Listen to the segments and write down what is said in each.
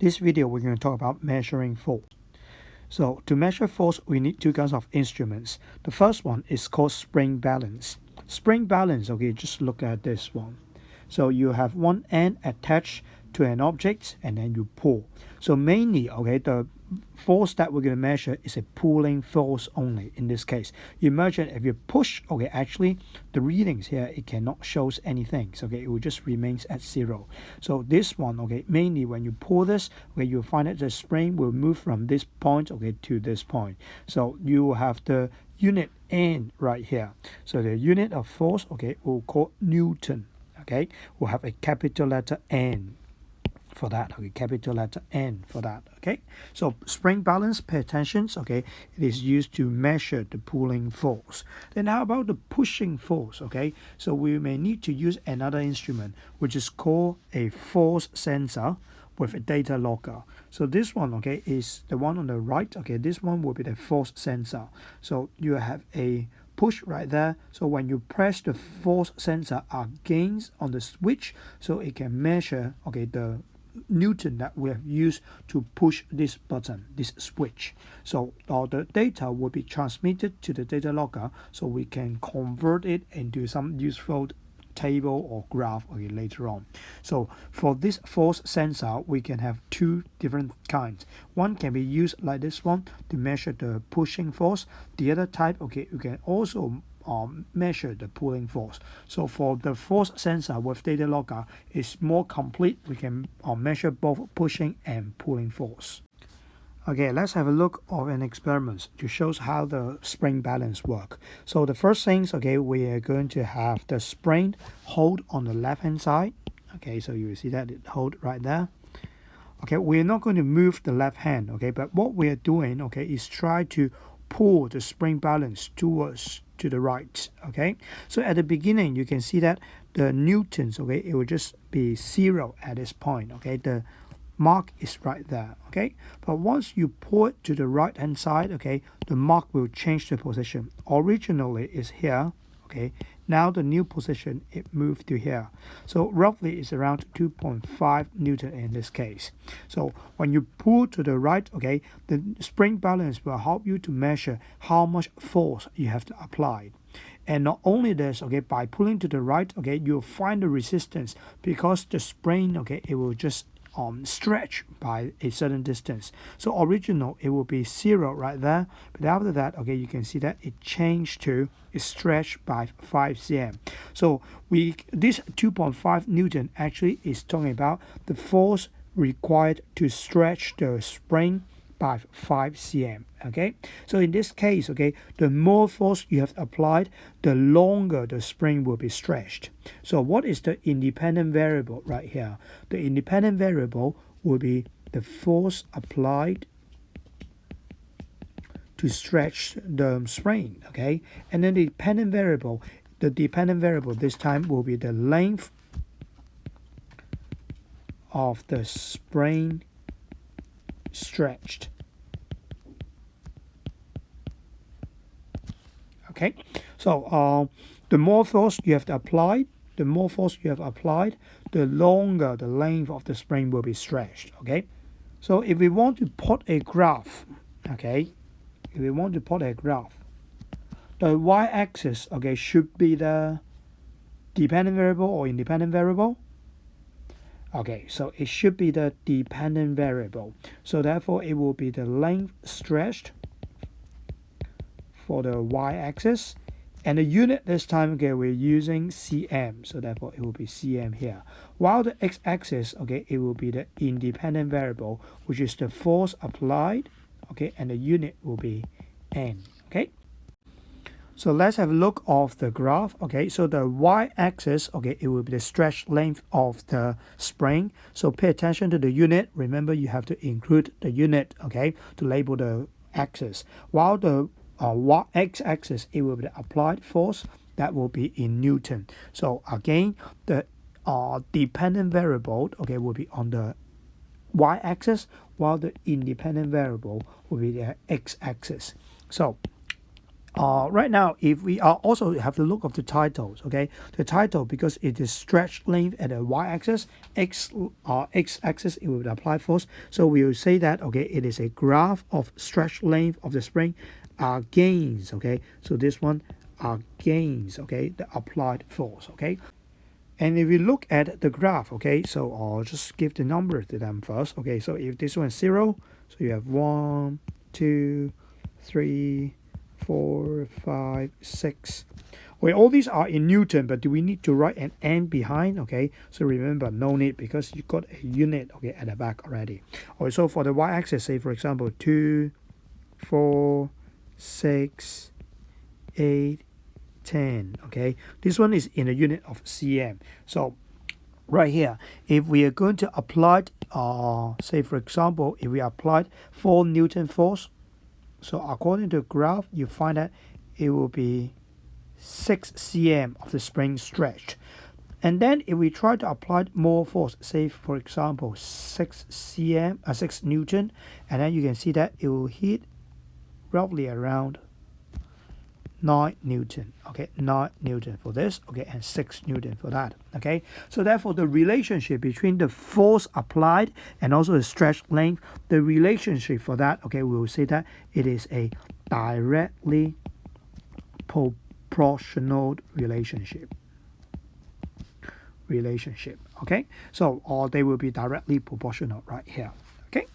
This video we're going to talk about measuring force. So to measure force, we need two kinds of instruments. The first one is called spring balance. Spring balance, okay, just look at this one. So you have one end attached to an object and then you pull. So mainly, okay, the force that we're going to measure is a pulling force only in this case. You imagine if you push, okay, actually the readings here, it cannot show anything. So, okay, it will just remains at zero. So this one, okay, mainly when you pull this, okay, you'll find that the spring will move from this point, okay, to this point. So you will have the unit N right here. So the unit of force, okay, we'll call Newton. Okay, we'll have a capital letter N for that. Okay, capital letter N for that. Okay, so spring balance, pay attention. Okay, it is used to measure the pulling force. Then how about the pushing force? Okay, so we may need to use another instrument which is called a force sensor with a data logger. So this one, okay, is the one on the right. Okay, this one will be the force sensor. So you have a push right there. So when you press the force sensor against on the switch, so it can measure, okay, the Newton that we have used to push this button, this switch. So all the data will be transmitted to the data logger, so we can convert it into some useful table or graph, okay, later on. So for this force sensor, we can have two different kinds. One can be used like this one to measure the pushing force. The other type, okay, you can also measure the pulling force. So for the force sensor with data logger, is more complete. We can measure both pushing and pulling force. Okay, let's have a look of an experiment to show how the spring balance work. So the first things, okay, we are going to have the spring hold on the left hand side. Okay, so you will see that it hold right there. Okay, we're not going to move the left hand, okay, but what we are doing, okay, is try to pull the spring balance towards to the right. Okay, so at the beginning you can see that the newtons, okay, it will just be zero at this point. Okay, the mark is right there. Okay, but once you pull it to the right hand side, okay, the mark will change the position. Originally is here. Okay, now the new position, it moved to here. So roughly it's around 2.5 Newton in this case. So when you pull to the right, okay, the spring balance will help you to measure how much force you have to apply. And not only this, okay, by pulling to the right, okay, you'll find the resistance because the spring, okay, it will just stretch by a certain distance. So original, it will be zero right there, but after that, okay, you can see that it changed to is stretched by 5 cm. So this 2.5 Newton actually is talking about the force required to stretch the spring by 5 cm. Okay, so in this case, okay, the more force you have applied, the longer the spring will be stretched. So what is the independent variable right here? The independent variable will be the force applied to stretch the spring. Okay, and then the dependent variable this time will be the length of the spring stretched. Okay, so the more force you have applied, the longer the length of the spring will be stretched. Okay, so if we want to plot a graph, okay, the y-axis, okay, should be the dependent variable or independent variable. Okay, so it should be the dependent variable. So therefore, it will be the length stretched for the y-axis, and the unit this time, okay, we're using cm, so therefore it will be cm here. While the x-axis, okay, it will be the independent variable, which is the force applied, okay, and the unit will be n. Okay, so let's have a look of the graph. Okay, so the y-axis, okay, it will be the stretch length of the spring. So pay attention to the unit. Remember, you have to include the unit, okay, to label the axis. While the x-axis, it will be the applied force that will be in Newton. So again, the dependent variable, okay, will be on the y-axis, while the independent variable will be the x-axis. So Right now, if we are also have to look of the titles, okay, the title, because it is stretch length at the y-axis, x-axis it will apply force. So we will say that, okay, it is a graph of stretch length of the spring against, okay, so this one against, okay, the applied force, okay. And if we look at the graph, okay, so I'll just give the number to them first, okay. So if this one is 0, so you have 1, 2, 3, 4, 5, 6. Well, all these are in Newton, but do we need to write an N behind? Okay, so remember, no need, because you got a unit, okay, at the back already. Okay, so for the y-axis, say for example 2, 4, 6, 8, 10. Okay, this one is in a unit of cm. So right here, if we are going to apply, say for example, if we applied 4 Newton force, so according to the graph, you find that it will be 6 cm of the spring stretched. And then if we try to apply more force, say for example 6 Newton, and then you can see that it will hit roughly around 9 Newton, okay, 9 Newton for this, okay, and 6 Newton for that, okay. So therefore, the relationship between the force applied and also the stretch length, the relationship for that, okay, we will say that it is a directly proportional relationship, okay. So they will be directly proportional right here, okay.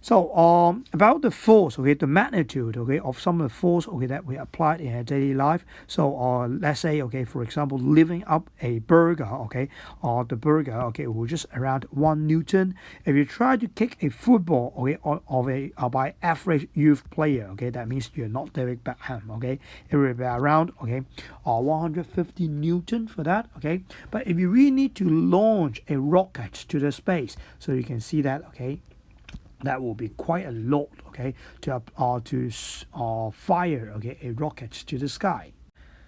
So about the force, okay, the magnitude, okay, of some of the force, okay, that we applied in our daily life. So let's say, okay, for example, lifting up a burger, okay, or the burger, okay, will just around 1 Newton. If you try to kick a football, okay, by average youth player, okay, that means you're not David Beckham, okay, it will be around, okay, 150 Newton for that, okay. But if you really need to launch a rocket to the space, so you can see that, okay, that will be quite a lot, okay, to fire, okay, a rocket to the sky.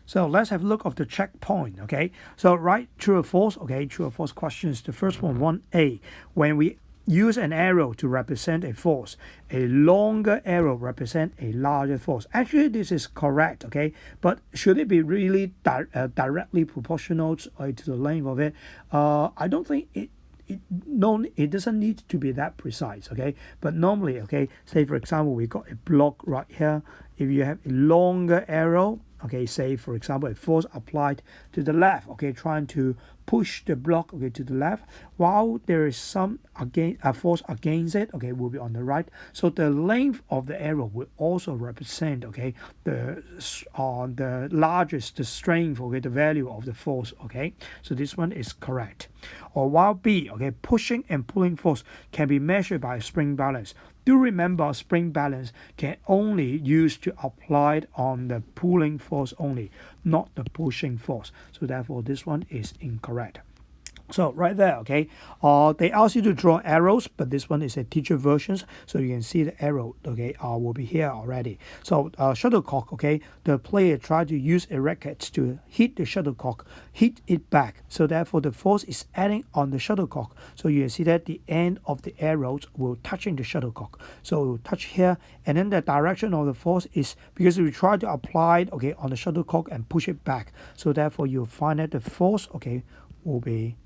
So let's have a look of the checkpoint, okay. So right, true or false, okay, true or false questions. The first one, 1A, when we use an arrow to represent a force, a longer arrow represent a larger force. Actually, this is correct, okay, but should it be really directly proportional to the length of it? I don't think it doesn't need to be that precise, okay. But normally, okay, say for example, we got a block right here. If you have a longer arrow, okay, say for example, a force applied to the left, okay, trying to push the block, okay, to the left, while there is some force against it, okay, will be on the right. So the length of the arrow will also represent, okay, the largest, the strength, okay, the value of the force, okay. So this one is correct. Or while B, okay, pushing and pulling force can be measured by spring balance. Do remember, spring balance can only used to apply on the pulling force only, not the pushing force. So therefore, this one is incorrect. So right there, okay, they ask you to draw arrows, but this one is a teacher version, so you can see the arrow, okay, will be here already. So shuttlecock, okay, the player try to use a racket to hit the shuttlecock, hit it back. So therefore, the force is acting on the shuttlecock. So you can see that the end of the arrows will touching the shuttlecock. So it will touch here, and then the direction of the force is because we try to apply it, okay, on the shuttlecock and push it back. So therefore, you'll find that the force, okay, will be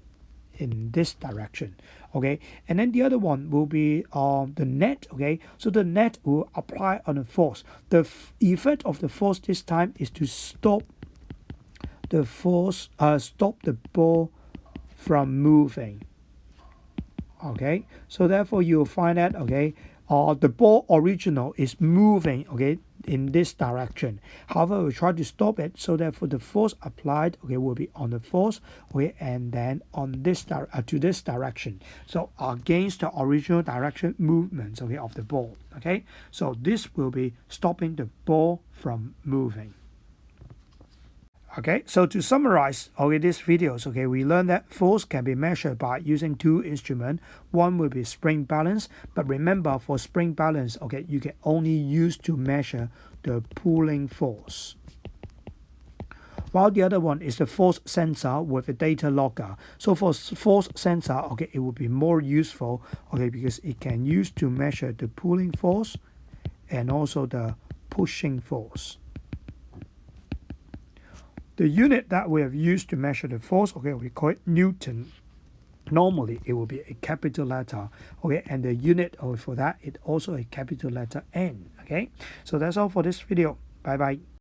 in this direction, okay. And then the other one will be the net, okay. So the net will apply on the force. The effect of the force this time is to stop the force, stop the ball from moving, okay. So therefore, you'll find that, okay, the ball original is moving, okay, in this direction. However, we try to stop it, so therefore the force applied, okay, will be on the force, okay, and then on this to this direction. So against the original direction movements, okay, of the ball, okay. So this will be stopping the ball from moving. Okay, so to summarize, okay, these videos, okay, we learned that force can be measured by using 2 instruments. One will be spring balance, but remember, for spring balance, okay, you can only use to measure the pulling force. While the other one is the force sensor with a data logger. So for force sensor, okay, it will be more useful, okay, because it can use to measure the pulling force and also the pushing force. The unit that we have used to measure the force, okay, we call it Newton. Normally, it will be a capital letter, okay, and the unit for that is also a capital letter N, okay. So that's all for this video. Bye bye.